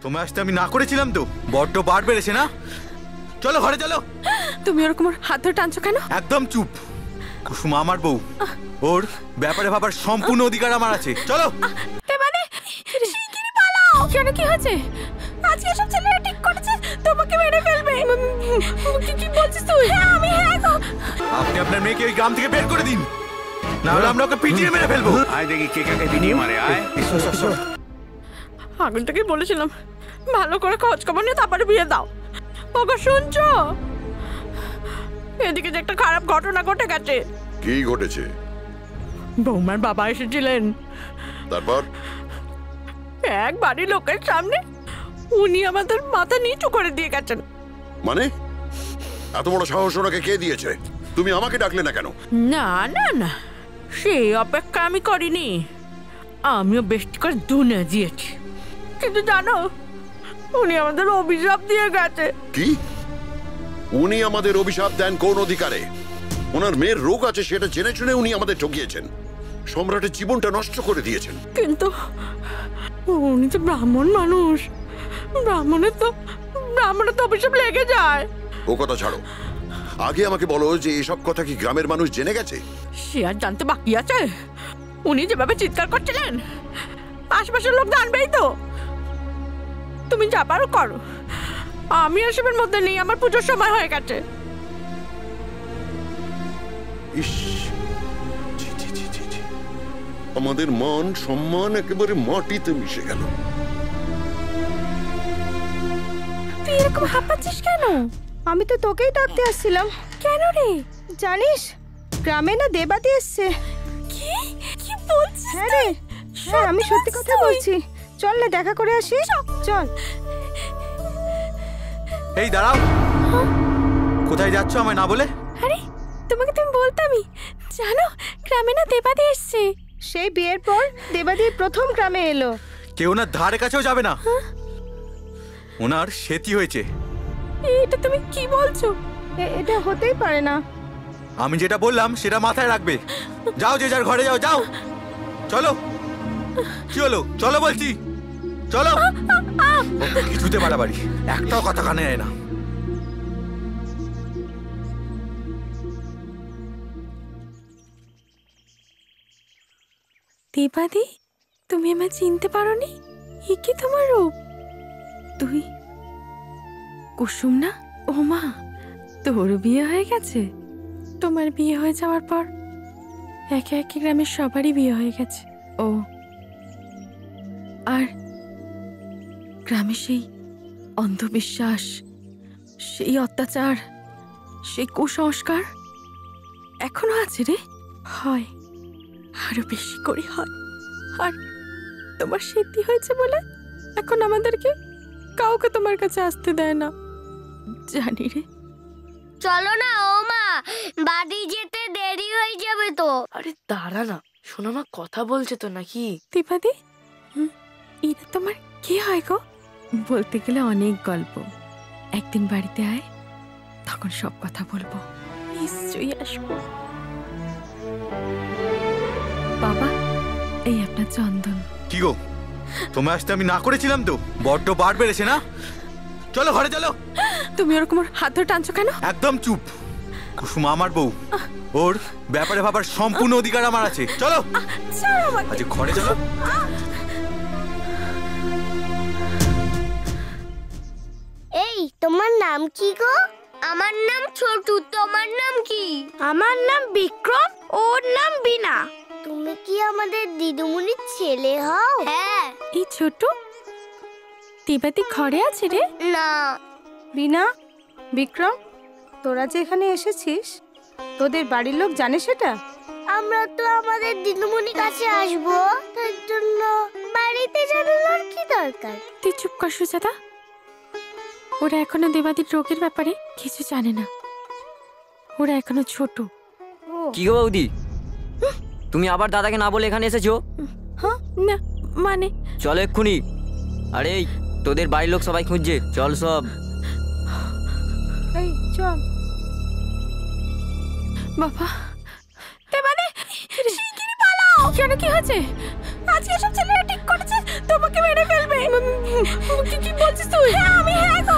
তোমায় আসতে আমি না করেছিলাম তো, বড্ড বার বেড়েছে না? চলো ঘরে চলো। তুমি ওরকম হাত ধরে টানছো কেন? একদম চুপ। কুসুম আমার বউ, ওর ব্যাপারে ভাবার সম্পূর্ণ অধিকার আমার আছে। চলো। শিগগিরই পালাও। কেন, কি হয়েছে? আজকে সব ছেলেরা ঠিক করেছে তোমাকে মেরে ফেলবে। কি বলছিস তুই? হ্যাঁ গো। আপনি আপনার মেয়েকে ওই গ্রাম থেকে বের করে দিন, না হলে আমরা ওকে পিটিয়ে মেরে ফেলবো। আয় দেখি কে কাকে পিটিয়ে মারে। আয়। আগুন থেকে বলেছিলাম ভালো করে খোঁজ খবর নিয়ে তারপরে বিয়ে দাও। ওগো শুনছো? এদিকে যে একটা খারাপ ঘটনা ঘটে গেছে। কি ঘটেছে? বৌমার বাবা এসেছিলেন, তারপর? এক বাড়ির লোকের সামনে উনি আমাদের মাথা নিচু করে দিয়ে গেছেন। মানে এত বড় সাহস ওনাকে কে দিয়েছে? তুমি আমাকে ডাকলে না কেন? না না না, সেই অপেক্ষা আমি করিনি। আমিও বেশি করে দুনে দিয়েছি, কিন্তু জানো উনি আমাদের অভিশাপ দিয়ে গেছে। কি? উনি আমাদের অভিশাপ দেন কোন অধিকারে? ওনার মেয়ের রোগ আছে সেটা জেনে শুনে উনি আমাদের ঠকিয়েছেন, সম্রাটের জীবনটা নষ্ট করে দিয়েছেন। কিন্তু উনি তো ব্রাহ্মণ মানুষ, ব্রাহ্মণের তো অভিশাপ লেগে যায়। ও কথা ছাড়ো, আগে আমাকে বলো যে এসব কথা কি গ্রামের মানুষ জেনে গেছে? সে আর জানতে বাকি আছে? উনি যেভাবে চিৎকার করছিলেন আশপাশের লোক জানবেই তো। তুমি যা পারো করো, আমি এসবের মধ্যে নেই, আমার পুজোর সময় হয়ে গেছে। ইস, ছি, ছি, ছি, ছি, ছি। আমাদের মান সম্মান একেবারে মাটিতে মিশে গেল। তুই এরকম হাঁপাচ্ছিস কেন? আমি তো তোকেই ডাকতে আসছিলাম। কেন রে? জানিস গ্রামে না দেবাতি এসছে। কি কি বলছিস? হ্যাঁ রে, হ্যাঁ আমি সত্যি কথা বলছি। চল না দেখা করে আসি। চল। এই দাঁড়াও, কোথায় যাচ্ছ আমায় না বলে? আরে তোমাকে তুমি বলতামই, জানো গ্রামে না দেবাদি এসছে। সেই বিয়ের পর দেবাদি প্রথম গ্রামে এলো। কেউ ওনার ধারে কাছেও যাবে না, ওনার সেতি হয়েছে। এটা তুমি কি বলছো? এটা হতেই পারে না। আমি যেটা বললাম সেটা মাথায় রাখবে। যাও, যে যার ঘরে যাও। যাও চলো। কি হলো? চলো বলছি, চলো। কিছুতে বাড়াবাড়ি, একটাও কথা কানে যায় না। দেবাদি, তুমি আমায় চিনতে পারোনি? এ কি তোমার রূপ? তুই কুসুম না? ও মা, তোর বিয়ে হয়ে গেছে? তোমার বিয়ে হয়ে যাওয়ার পর একে একে গ্রামের সবারই বিয়ে হয়ে গেছে। ও আর গ্রামে সেই অন্ধবিশ্বাস, সেই অত্যাচার, সেই কুসংস্কার এখনো আছে রে। হয়, আরো বেশি করে হয়। আর তোমার সেটি হয়েছে বলে এখন আমাদেরকে কাউকে তোমার কাছে আসতে দেয় না, জানি রে। চলো না ও মা, বাড়ি যেতে দেরি হয়ে যাবে তো। আরে দাঁড়া না, শোনো মা কথা বলছে তো নাকি? দেবাদি, এটা তোমার কি হয় গো? বলতে গেলে অনেক গল্প। একদিন বাড়িতে আয়, তখন সব কথা বলবো। নিশ্চয়ই আসবো। বাবা, এই আপনার চন্দন। কি গো, তোমায় আসতে আমি না করেছিলাম তো, বড্ড বার বেড়েছে না? চলো ঘরে চলো। তুমি ওরকম হাত ধরে টানছো কেন? একদম চুপ। কুসুম আমার বউ, ওর ব্যাপারে ভাবার সম্পূর্ণ অধিকার আমার আছে। চলো আজ ঘরে চলো। এই তোমার নাম কি গো? আমার নাম ছোটু, তোমার নাম কি? আমার নাম বিক্রম, ওর নাম বিনা। তুমি কি আমাদের দিদিমণির ছেলে হও? হ্যাঁ। এই ছোট দেবাদি ঘরে আছে রে? না। বিনা, বিক্রম, তোরা যে এখানে এসেছিস, তোদের বাড়ির লোক জানে সেটা? আমরা তো আমাদের দিদিমণির কাছে আসবো, তার জন্য বাড়িতে জানানোর কি দরকার? তুই চুপ কর সুজাতা। ওরা এখনো দেবাদির রোগের ব্যাপারে কিছু জানে না, ওরা এখনো ছোট। কি গো বৌদি, তুমি আবার দাদাকে না বলে এখানে এসেছো? হ্যাঁ না মানে চলো এক্ষুনি। আরে তোদের বাড়ির লোক সবাই খুঁজছে, চল সব। এই চল। বাবা, দেবাদি শিগগিরই পালাও। কেন, কি হয়েছে? আজকে সব ছেলেরা ঠিক করেছে তোমাকে মেরে ফেলবে। কি বলছিস তুই? আমি হ্যাঁ গো।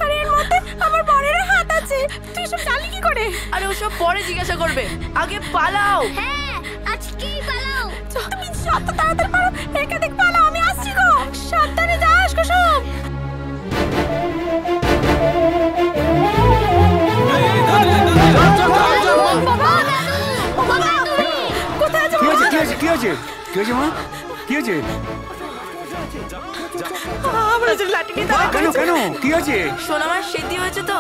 আরে এর মধ্যে আমার বরের হাত আছে, তুই সব জানলি কি করে? আরে ওসব পরে জিজ্ঞাসা করবে, আগে পালাও। হ্যাঁ আজকেই পালাও। তুমি যত তাড়াতাড়ি পারো একে দেখ পালাও, আমি আসছি গো। সাবধানে যাস কুসুম। কোথায় কি হয়েছে কি হয়েছে কি হয়েছে কি হয়েছে মা কি হয়েছে আমরা যে লাঠি নিয়ে দাঁড়া কেন কেন কি হয়েছে সোনামার সেটি হয়েছে তো,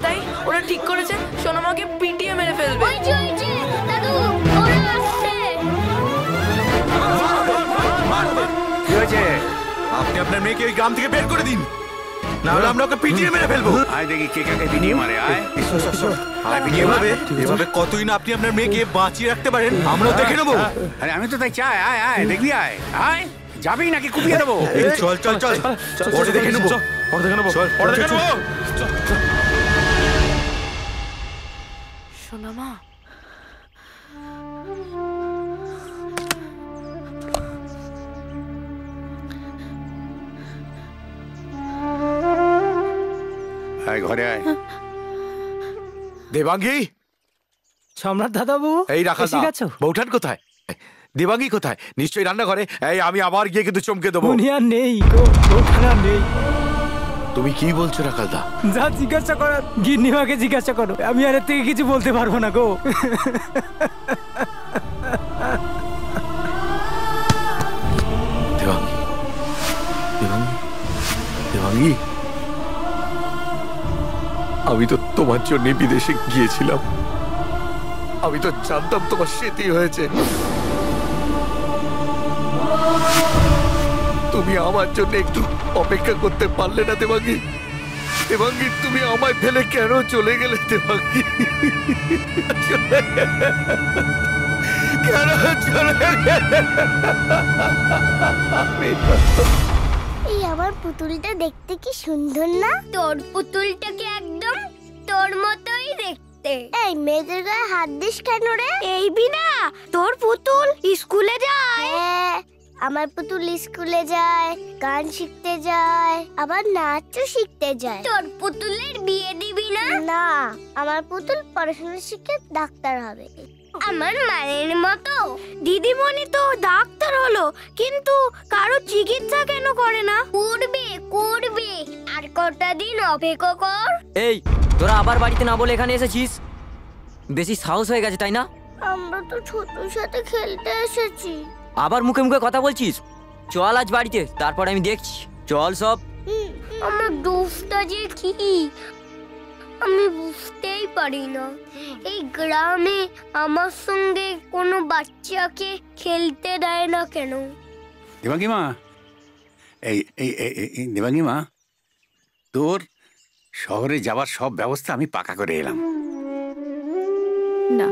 তাই ওরা ঠিক করেছে সোনামাকে পিটিয়ে মেরে ফেলবে। ওই যে দাদু ওরা আসছে। কি হয়েছে আপনি আপনার মেয়েকে ওই গ্রাম থেকে বের করে দিন, না হলে আমরা ওকে পিটিয়ে মেরে ফেলবো। আয় দেখি কে কাকে বিনিয়ে মারে আয় এভাবে এভাবে কতই না আপনি আপনার মেয়েকে বাঁচিয়ে রাখতে পারেন, আমরাও দেখে নেবো। আরে আমি তো তাই চাই আয় আয় দেখবি আয় আয় যাবি নাকি কুপিয়ে দেবো এই চল চল চল পরে দেখে নেবো, পরে দেখে নেবো, পরে দেখে নেবো। সোনামা আয় ঘরে আয় দেবাঙ্গী, সম্রাট দাদাবু এই রাখাল এসে গেছো? বৌঠান কোথায়? দেবাঙ্গী কোথায়? নিশ্চয়ই রান্নাঘরে। এই আমি আবার গিয়ে কিন্তু চমকে দেবো। উনি আর নেই গো, ওখানে আর নেই। তুমি কি বলছো রাখাল দা? যা জিজ্ঞাসা করার গিন্নিমাকে জিজ্ঞাসা করো, আমি আর এর থেকে কিছু বলতে পারবো না গো। দেবাঙ্গী, দেবাঙ্গী, দেবাঙ্গী, আমি তো তোমার জন্য বিদেশে গিয়েছিলাম, আমি তো জানতাম তোমার সেটি হয়েছে। তুমি আমার জন্য একটু অপেক্ষা করতে পারলে না দেবাঙ্গী? দেবাঙ্গী, তুমি আমায় ফেলে কেন চলে গেলে দেবাঙ্গী? কেন চলে গেলে? এই আমার পুতুলটা দেখতে কি সুন্দর না? তোর পুতুলটাকে একদম তোর মতোই দেখতে। এই মেয়েদের গায়ে হাত দিস কেন রে? এই বিনা, তোর পুতুল স্কুলে যায়। হ্যাঁ, আমার পুতুল স্কুলে যায়, গান শিখতে যায়, আবার নাচও শিখতে যায়। তোর পুতুলের বিয়ে দিবি না? না, আমার পুতুল পড়াশোনা শিখে ডাক্তার হবে। আমার মায়ের মতো। দিদিমণি তো ডাক্তার হলো, কিন্তু কারো চিকিৎসা কেন করে না? করবে করবে, আর কটা দিন অপেক্ষা কর। এই তোরা আবার বাড়িতে না বলে এখানে এসেছিস? বেশি সাহস হয়ে গেছে তাই না? আমরা তো ছোটুর সাথে খেলতে এসেছি। আবার মুখে মুখে কথা বলছিস? চল আজ বাড়িতে, তারপর আমি দেখছি। চল সব। আমার দোষটা যে কি আমি বুঝতেই পারি না। এই গ্রামে আমার সঙ্গে কোনো বাচ্চাকে খেলতে দেয় না কেন? দেবাঙ্গী মা, এই এই এই দেবাঙ্গী মা, তোর শহরে যাওয়ার সব ব্যবস্থা আমি পাকা করে এলাম। না,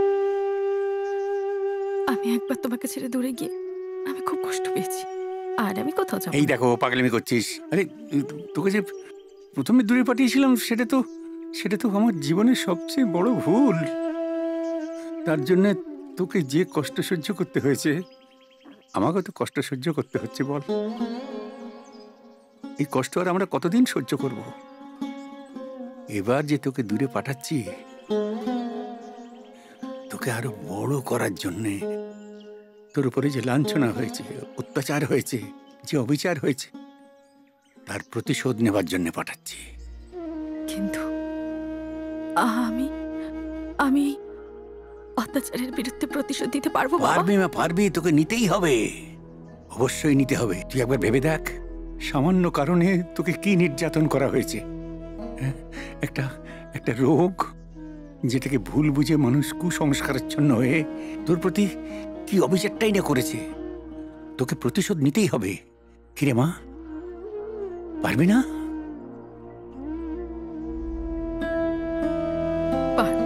আমি একবার তোমাকে ছেড়ে দূরে গিয়ে আমি খুব কষ্ট পেয়েছি, আর আমি কোথাও যাব। এই দেখো পাগলামি করছিস। আরে তোকে যে প্রথমে দূরে পাঠিয়েছিলাম সেটা তো আমার জীবনের সবচেয়ে বড় ভুল। তার জন্য তোকে যে কষ্ট সহ্য করতে হয়েছে, আমাকে তো কষ্ট সহ্য করতে হচ্ছে। বল, এই কষ্ট আর আমরা কতদিন সহ্য করব? এবার যে তোকে দূরে পাঠাচ্ছি, তোকে আরো বড় করার জন্যে, তোর উপরে যে লাঞ্ছনা হয়েছে, অত্যাচার হয়েছে, যে অবিচার হয়েছে, তার প্রতিশোধ নেবার জন্য পাঠাচ্ছি। কিন্তু আমি আমি অত্যাচারের বিরুদ্ধে প্রতিশোধ দিতে পারবো বাবা? পারবি মা, পারবি, তোকে নিতেই হবে, অবশ্যই নিতে হবে। তুই একবার ভেবে দেখ, সামান্য কারণে তোকে কি নির্যাতন করা হয়েছে। হ্যাঁ? একটা রোগ, যেটাকে ভুল বুঝে মানুষ কুসংস্কারাচ্ছন্ন হয়ে তোর প্রতি কি অভিযোগটাই না করেছে। তোকে প্রতিশোধ নিতেই হবে। কিরে মা, পারবি না? পারবো,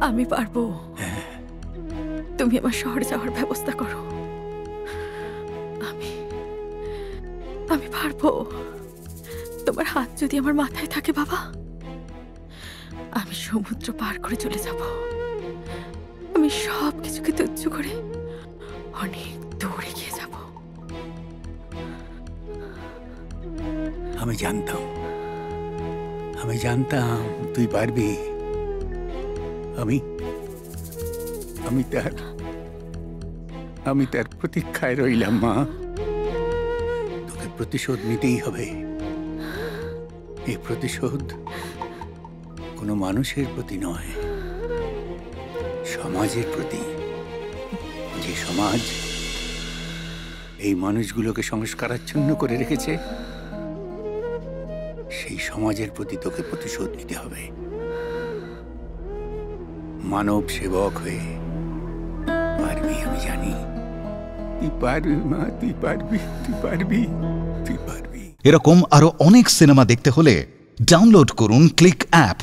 আমি পারবো। তুমি আমার শহরে যাওয়ার ব্যবস্থা করো, আমি পারবো। তোমার হাত যদি আমার মাথায় থাকে বাবা, আমি সমুদ্র পার করে চলে যাব। আমি সব কিছুকে তুচ্ছ করে অনেক দূরে গিয়ে যাব। আমি জানতাম তুই পারবি। আমি তার প্রতীক্ষায় রইলাম মা। তোকে প্রতিশোধ নিতেই হবে। এই প্রতিশোধ কোনো মানুষের প্রতি নয়, সমাজের প্রতি। যে সমাজ এই মানুষগুলোকে সংস্কারাচ্ছন্ন করে রেখেছে, সেই সমাজের প্রতি তোকে প্রতিশোধ নিতে হবে। মানব সেবক হয়ে পারবি, আমি জানি তুই পারবি মা, তুই পারবি। এরকম আরো অনেক সিনেমা দেখতে হলে ডাউনলোড করুন ক্লিক অ্যাপ।